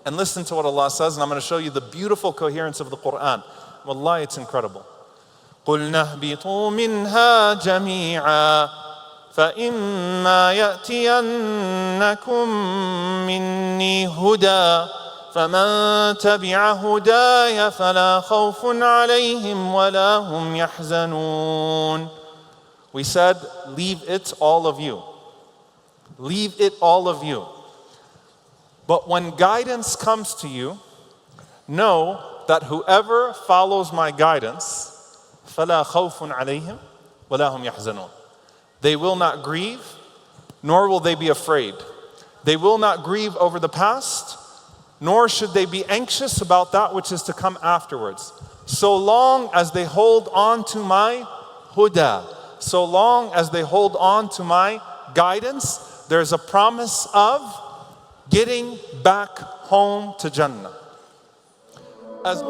And listen to what Allah says, and I'm going to show you the beautiful coherence of the Quran. Wallahi, it's incredible. قُلْنَا اهْبِطُوا مِنْهَا جَمِيعًا فَإِمَّا يَأْتِيَنَّكُم مِّنِّي هُدًى فَمَن تَبِعَ هُدَايَ فَلَا خَوْفٌ عَلَيْهِمْ وَلَا هُمْ يَحْزَنُونَ. We said, leave it all of you. Leave it all of you. But when guidance comes to you, know that whoever follows my guidance, فَلَا خَوْفٌ عَلَيْهِمْ وَلَا هُمْ يَحْزَنُونَ. They will not grieve, nor will they be afraid. They will not grieve over the past, nor should they be anxious about that which is to come afterwards. So long as they hold on to my huda, so long as they hold on to my guidance, there's a promise of getting back home to Jannah. As